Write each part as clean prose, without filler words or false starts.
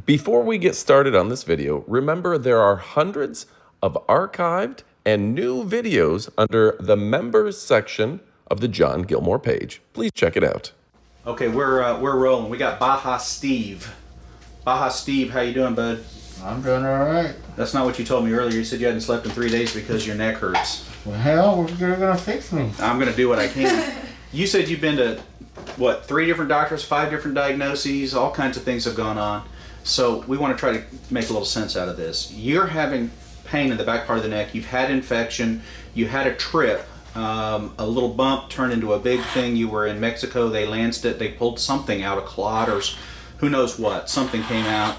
Before we get started on this video, remember there are hundreds of archived and new videos under the members section of the John Gilmore page. Please check it out. Okay, we're rolling. We got Baja Steve. Baja Steve, how you doing, bud? I'm doing all right. That's not what you told me earlier. You said you hadn't slept in 3 days because your neck hurts. Well, you're gonna fix me. I'm gonna do what I can. You said you've been to, what, 3 different doctors, 5 different diagnoses, all kinds of things have gone on. So we want to try to make a little sense out of this. You're having pain in the back part of the neck. You've had infection. You had a trip. A little bump turned into a big thing. You were in Mexico. They lanced it. They pulled something out, a clot or who knows what. Something came out.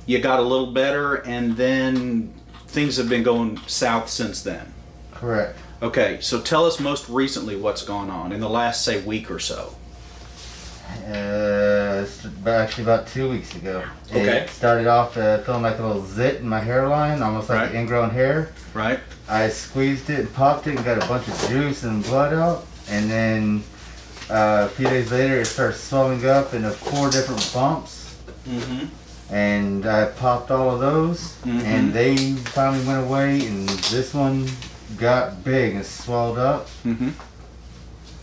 You got a little better, and then things have been going south since then. Correct. Okay, so tell us most recently what's gone on in the last, say, week or so. It's actually about 2 weeks ago. Okay. It started off feeling like a little zit in my hairline, almost like Right. ingrown hair. Right. I squeezed it and popped it and got a bunch of juice and blood out. And then a few days later, it started swelling up into 4 different bumps. Mm-hmm. And I popped all of those, and they finally went away. And this one got big and swelled up. Mm-hmm.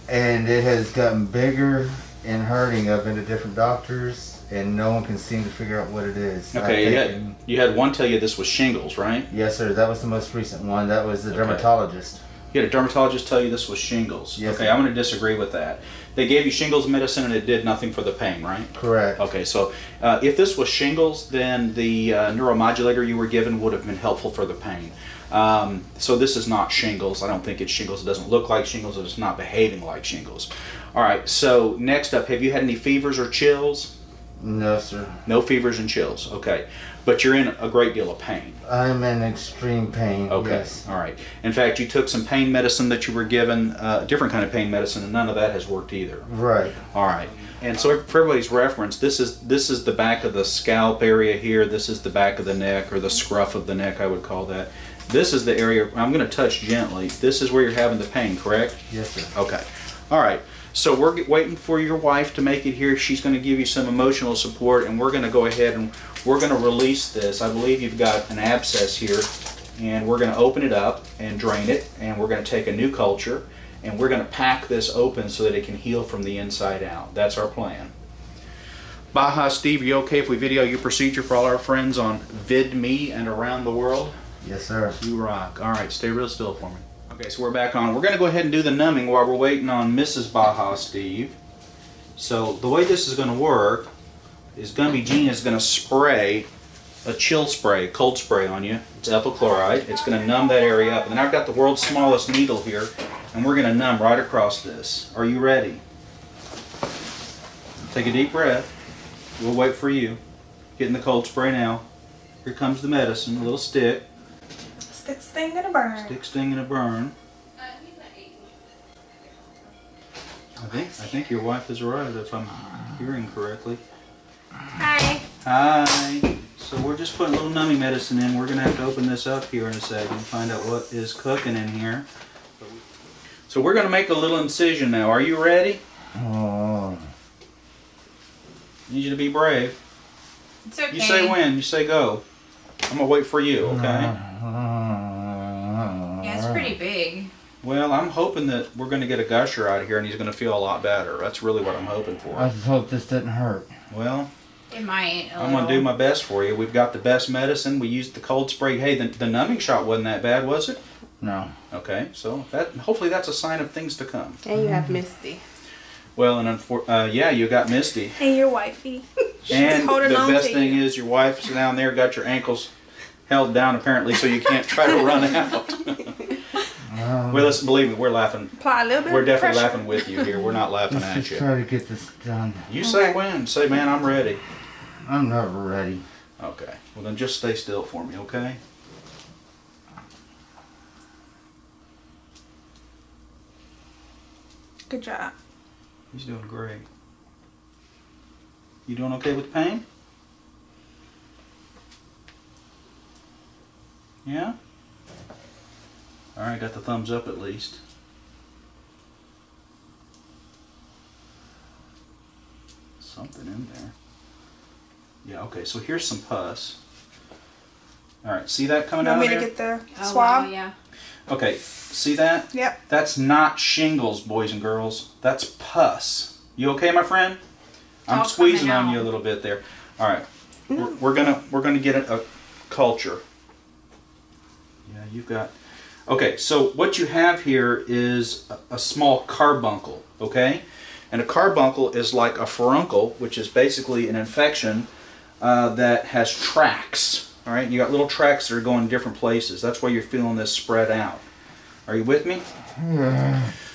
And it has gotten bigger and hurting. I've been to different doctors, and no one can seem to figure out what it is. Okay, you had one tell you this was shingles, right? Yes, sir. That was the most recent one. That was the dermatologist. You had a dermatologist tell you this was shingles. Yes, okay, sir. I'm going to disagree with that. They gave you shingles medicine and it did nothing for the pain, right? Correct. Okay, so if this was shingles, then the neuromodulator you were given would have been helpful for the pain. So this is not shingles. I don't think it's shingles. It doesn't look like shingles. It's not behaving like shingles. All right, so next up, have you had any fevers or chills? No, sir. No fevers and chills, okay. But you're in a great deal of pain. I'm in extreme pain. Okay, Yes. all right. In fact, you took some pain medicine that you were given, a different kind of pain medicine, and none of that has worked either. Right. All right. And so for everybody's reference, this is the back of the scalp area here. This is the back of the neck, or the scruff of the neck, I would call that. This is the area, I'm going to touch gently. This is where you're having the pain, correct? Yes, sir. Okay. All right. So we're waiting for your wife to make it here. She's going to give you some emotional support, and we're going to go ahead and we're going to release this. I believe you've got an abscess here, and we're going to open it up and drain it, and we're going to take a new culture, and we're going to pack this open so that it can heal from the inside out. That's our plan. Baja Steve, are you okay if we video your procedure for all our friends on VidMe and around the world? Yes, sir. You rock. All right, stay real still for me. Okay, so we're back on. We're going to go ahead and do the numbing while we're waiting on Mrs. Baja Steve. So the way this is going to work is going to be Gina is going to spray a chill spray, cold spray on you. It's ethyl chloride. It's going to numb that area up. And then I've got the world's smallest needle here, and we're going to numb right across this. Are you ready? Take a deep breath. We'll wait for you. Get in the cold spray now. Here comes the medicine, a little stick. Stick, sting, and a burn. Stick, sting, and a burn. I think your wife has arrived, if I'm hearing correctly. Hi. Hi. So we're just putting a little numbing medicine in. We're going to have to open this up here in a second and find out what is cooking in here. So we're going to make a little incision now. Are you ready? Oh. Need you to be brave. It's okay. You say when. You say go. I'm going to wait for you, okay? Yeah, it's pretty big. Well, I'm hoping that we're going to get a gusher out of here and he's going to feel a lot better. That's really what I'm hoping for. I just hope this didn't hurt. Well, It might. I'm going to do my best for you. We've got the best medicine. We used the cold spray. Hey, the numbing shot wasn't that bad, was it? No. Okay, so hopefully that's a sign of things to come. And you have Misty. Well, and yeah, you got Misty. And your wifey. And holding the on best to thing you. is your wife's down there, got your ankles held down apparently, so you can't try to run out. Well, listen, believe me, we're laughing. Apply a little bit We're of definitely pressure. laughing with you here. We're not laughing Let's at just you. try to get this done. You say when. Say, man, I'm ready. I'm never ready. Okay. Well, then just stay still for me, okay? Good job. He's doing great. You doing okay with the pain? Yeah? Alright, got the thumbs up at least. Something in there. Yeah, okay, so here's some pus. All right, see that coming You out want of me to there? get the Oh, swab? wow, yeah. Okay, see that? Yep. That's not shingles, boys and girls. That's pus. You okay, my friend? I'm all squeezing coming on you a out. little bit there. All right, we're gonna get a culture. Yeah, you've got. Okay, so what you have here is a small carbuncle. Okay, and a carbuncle is like a furuncle, which is basically an infection that has tracks. All right, you got little tracks that are going different places. That's why you're feeling this spread out. Are you with me?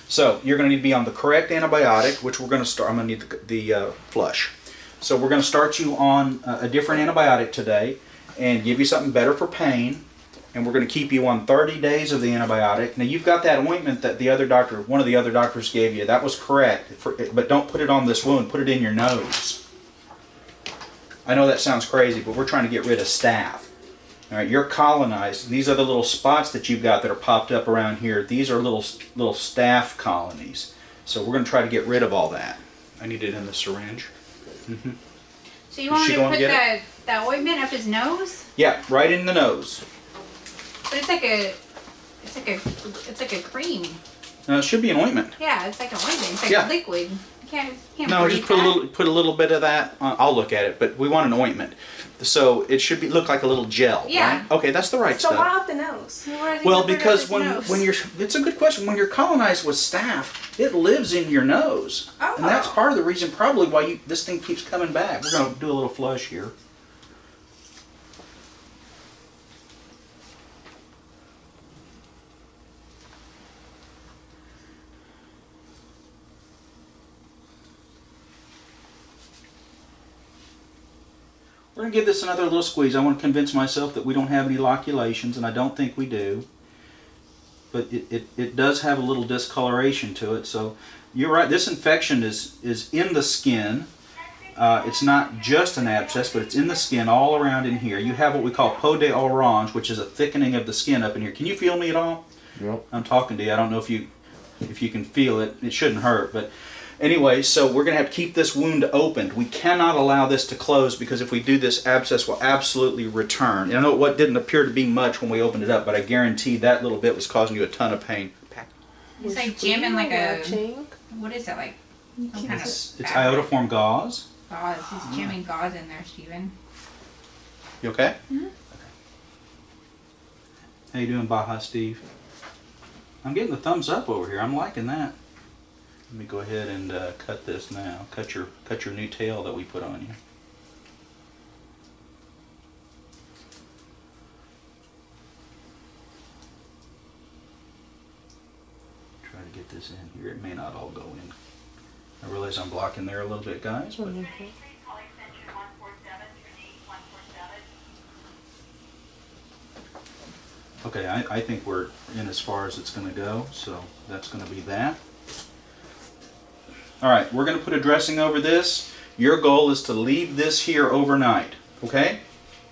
So you're going to need to be on the correct antibiotic, which we're going to start. I'm going to need the flush. So we're going to start you on a different antibiotic today and give you something better for pain. And we're going to keep you on 30 days of the antibiotic. Now you've got that ointment that one of the other doctors gave you. That was correct, but don't put it on this wound. Put it in your nose. I know that sounds crazy, but we're trying to get rid of staph. All right, you're colonized. These are the little spots that you've got that are popped up around here. These are little staph colonies. So we're going to try to get rid of all that. I need it in the syringe. Mm-hmm. So you want me she to gonna put get that ointment up his nose? Yeah, right in the nose. But it's like a cream. It should be an ointment. Yeah, it's like an ointment. It's like Yeah. a liquid. You can't No, breathe just put a little bit of that. I'll look at it, but we want an ointment, so it should look like a little gel. Yeah. Right? Okay, that's the right So stuff. why up the nose? Well, because when you're, it's a good question. When you're colonized with staph, it lives in your nose, and that's Oh. part of the reason probably why this thing keeps coming back. We're going to do a little flush here. We're going to give this another little squeeze. I want to convince myself that we don't have any loculations, and I don't think we do. But it does have a little discoloration to it. So you're right, this infection is in the skin. It's not just an abscess, but it's in the skin all around in here. You have what we call peau d'orange, which is a thickening of the skin up in here. Can you feel me at all? Yep. I'm talking to you. I don't know if you can feel it. It shouldn't hurt, but anyway, so we're going to have to keep this wound opened. We cannot allow this to close, because if we do, this abscess will absolutely return. And I know what didn't appear to be much when we opened it up, but I guarantee that little bit was causing you a ton of pain. It's like jamming like a, what is it, like some kind of It's iodoform gauze. gauze. He's jamming gauze in there, Steven. You okay? Mm-hmm. How you doing, Baja Steve? I'm getting the thumbs up over here. I'm liking that. Let me go ahead and cut this now. Cut your new tail that we put on you. Try to get this in here. It may not all go in. I realize I'm blocking there a little bit, guys. But okay, I think we're in as far as it's going to go, so that's going to be that. All right, we're going to put a dressing over this. Your goal is to leave this here overnight, okay?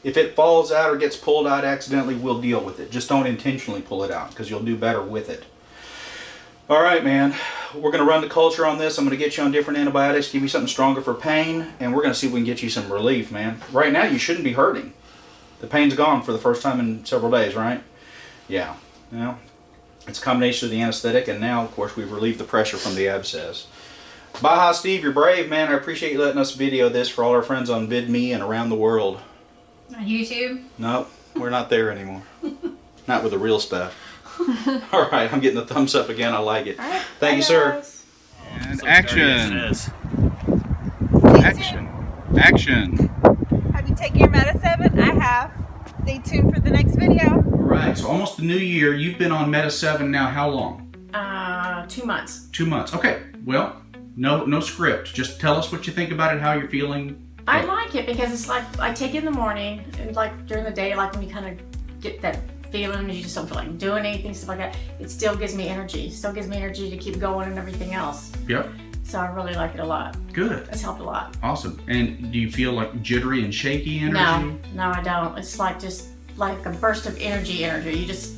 If it falls out or gets pulled out accidentally, we'll deal with it. Just don't intentionally pull it out, because you'll do better with it. All right, man. We're going to run the culture on this. I'm going to get you on different antibiotics, give you something stronger for pain, and we're going to see if we can get you some relief, man. Right now, you shouldn't be hurting. The pain's gone for the first time in several days, right? Yeah. Well, it's a combination of the anesthetic, and now, of course, we've relieved the pressure from the abscess. Baja Steve, you're brave, man. I appreciate you letting us video this for all our friends on VidMe and around the world. On YouTube? Nope, we're not there anymore. Not with the real stuff. All right, I'm getting the thumbs up again. I like it. Right, Thank you, sir. And action. Action. Action. Have you taken your Meta7? I have. Stay tuned for the next video. All right, so almost the new year. You've been on Meta 7 now how long? 2 months. 2 months. Okay, well, no script. Just tell us what you think about it, how you're feeling. I like it because it's like I take it in the morning and like during the day, like when you kind of get that feeling and you just don't feel like doing anything, stuff like that. It still gives me energy. Still gives me energy to keep going and everything else. Yep. So I really like it a lot. Good. It's helped a lot. Awesome. And do you feel like jittery and shaky energy? No, I don't. It's like just like a burst of energy. You just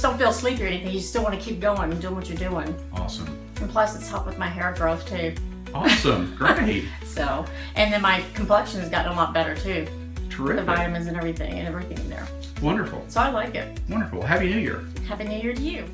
don't feel sleepy or anything. You still want to keep going and doing what you're doing. Awesome. And plus, it's helped with my hair growth too. Awesome. Great. So, and then my complexion has gotten a lot better too. The Terrific. vitamins and everything in there. Wonderful. So I like it. Wonderful. Happy New Year. Happy New Year to you.